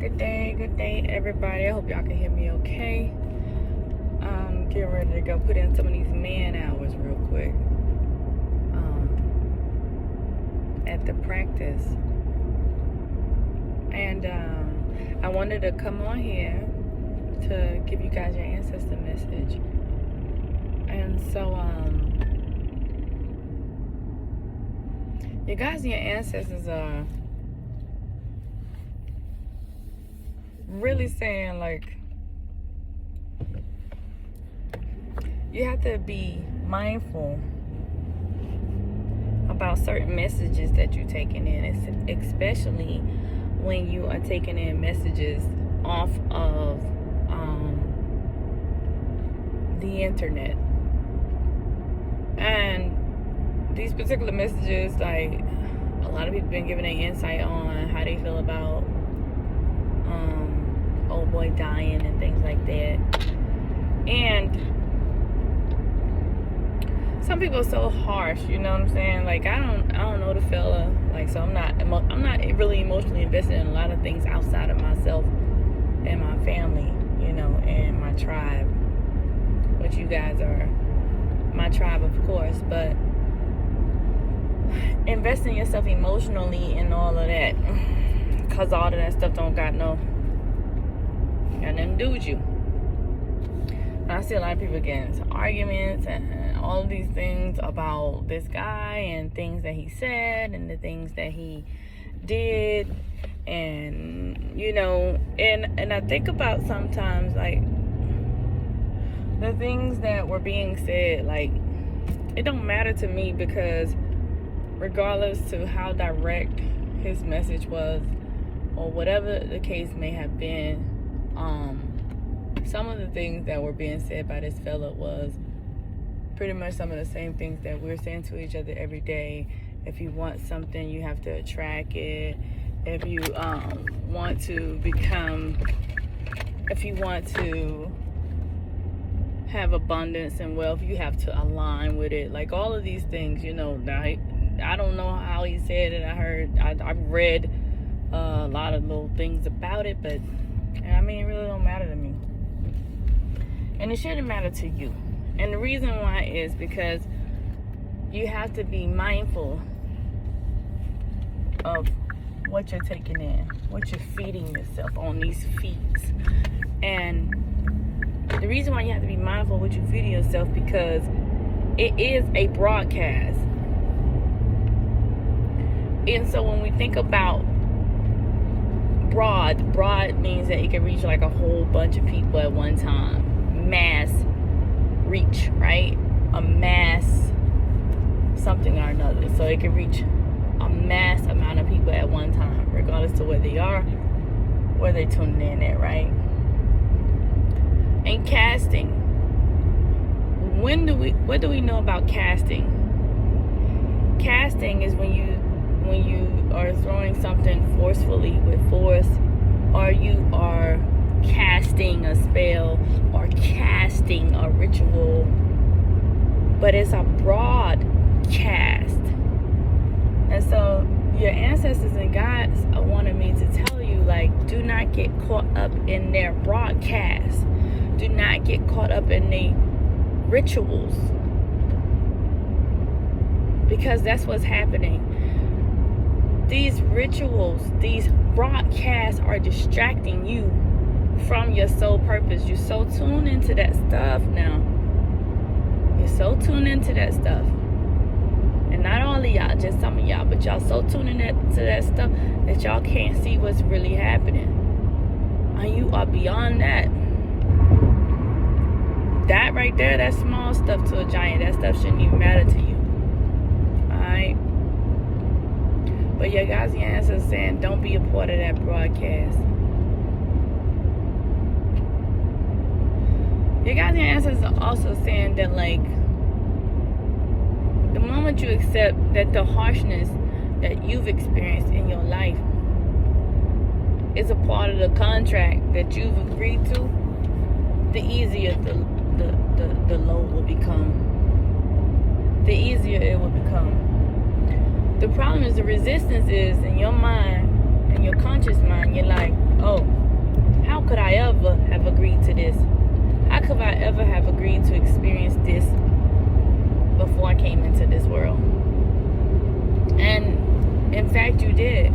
Good day, everybody. I hope y'all can hear me okay. Getting ready to go put in some of these man hours real quick at the practice. And I wanted to come on here to give you guys your ancestor message. And so, you guys, your ancestors are really saying, like, you have to be mindful about certain messages that you're taking in, especially when you are taking in messages off of the internet. And these particular messages, like, a lot of people been giving their insight on how they feel about old boy dying and things like that. And some people are so harsh, you know what I'm saying? Like, I don't know the fella, like, so I'm not really emotionally invested in a lot of things outside of myself and my family, you know, and my tribe, which you guys are my tribe, of course. But investing yourself emotionally in all of that, because all of that stuff don't got nothing to do with you. And I see a lot of people getting into arguments and all of these things about this guy and things that he said and the things that he did. And, you know, and I think about sometimes, like, the things that were being said, like, it don't matter to me, because regardless to how direct his message was or whatever the case may have been, some of the things that were being said by this fella was pretty much some of the same things that we're saying to each other every day. If you want something, you have to attract it. If you want to have abundance and wealth, you have to align with it. Like, all of these things, you know. Now, I don't know how he said it. I read a lot of little things about it, but I mean, it really don't matter to me. And it shouldn't matter to you. And the reason why is because you have to be mindful of what you're taking in, what you're feeding yourself on these feeds. And the reason why you have to be mindful of what you're feeding yourself, because it is a broadcast. And so when we think about broad means that it can reach like a whole bunch of people at one time. Mass reach, right? A mass something or another. So it can reach a mass amount of people at one time, regardless to where they are, where they're tuning in at, right? And casting. What do we know about casting? Casting is when you are throwing something forcefully with force, or you are casting a spell or casting a ritual, but it's a broadcast. And so your ancestors and gods wanted me to tell you, like, do not get caught up in their broadcast. Do not get caught up in their rituals, because that's what's happening. These rituals, these broadcasts are distracting you from your soul purpose. You're so tuned into that stuff now. You're so tuned into that stuff. And not all of y'all, just some of y'all, but y'all so tuned into that stuff that y'all can't see what's really happening. And you are beyond that. That right there, that small stuff to a giant, that stuff shouldn't even matter to you. Alright? But your guys, your ancestors saying, don't be a part of that broadcast. Your guys, your ancestors are also saying that, like, the moment you accept that the harshness that you've experienced in your life is a part of the contract that you've agreed to, the easier the load will become. The easier it will become. The problem is the resistance is in your mind, in your conscious mind. You're like, oh, world. And in fact, you did.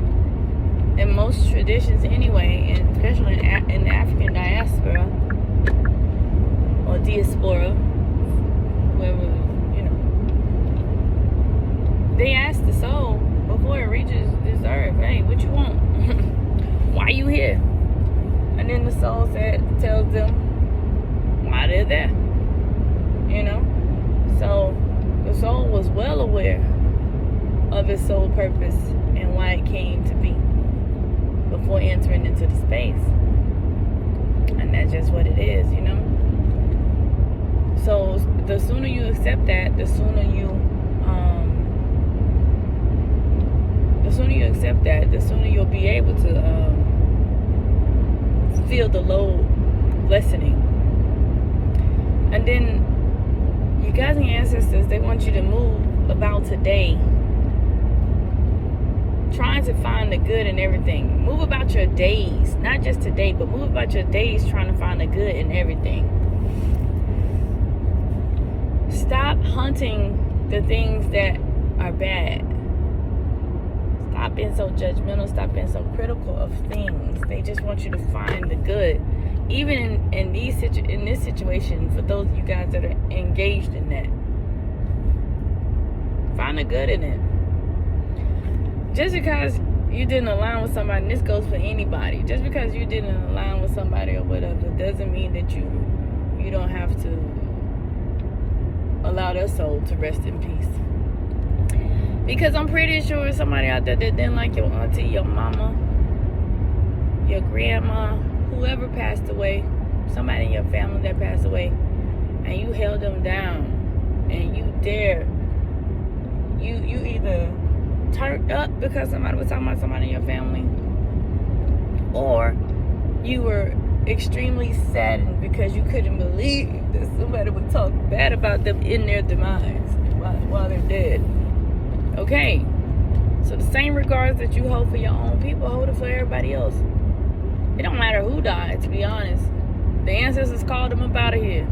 In most traditions anyway, and especially in the African diaspora or diaspora, whoever, they ask the soul before it reaches this earth, hey, what you want? Why you here? And then the soul tells them why they're there. So the soul was well aware of its soul purpose and why it came to be before entering into the space. And that's just what it is, So the sooner you accept that, the sooner you you'll be able to feel the load lessening. And then you guys and your ancestors, they want you to move about today, trying to find the good in everything. Move about your days, not just today, but move about your days trying to find the good in everything. Stop hunting the things that are bad. Stop being so judgmental. Stop being so critical of things. They just want you to find the good. Even in this situation, for those of you guys that are engaged in that, find the good in it. Just because you didn't align with somebody, and this goes for anybody, just because you didn't align with somebody or whatever, doesn't mean that you don't have to allow their soul to rest in peace. Because I'm pretty sure somebody out there that didn't like your auntie, your mama, your grandma, whoever passed away, somebody in your family that passed away, and you held them down, and you either turned up because somebody was talking about somebody in your family, or you were extremely saddened because you couldn't believe that somebody would talk bad about them in their demise while they're dead. Okay, so the same regards that you hold for your own people, hold it for everybody else. It don't matter who died, to be honest. The ancestors called them up out of here.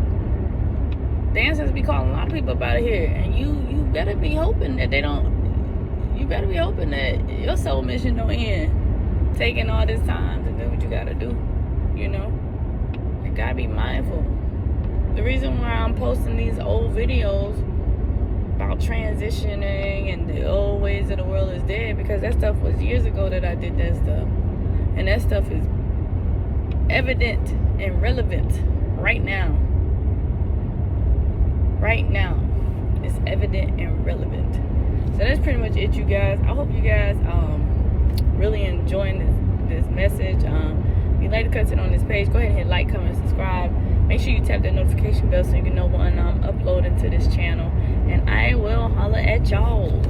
The ancestors be calling a lot of people up out of here, and you better be hoping that they don't. You better be hoping that your soul mission don't end taking all this time to do what you gotta do. You gotta be mindful. The reason why I'm posting these old videos about transitioning and the old ways of the world is dead, because that stuff was years ago that I did that stuff, and that stuff is evident and relevant right now. It's evident and relevant. So that's pretty much it, you guys. I hope you guys really enjoying this message. If you'd like to cut it on this page, go ahead and hit like, comment, subscribe. Make sure you tap that notification bell so you can know when I'm uploading to this channel. And I will holler at y'all.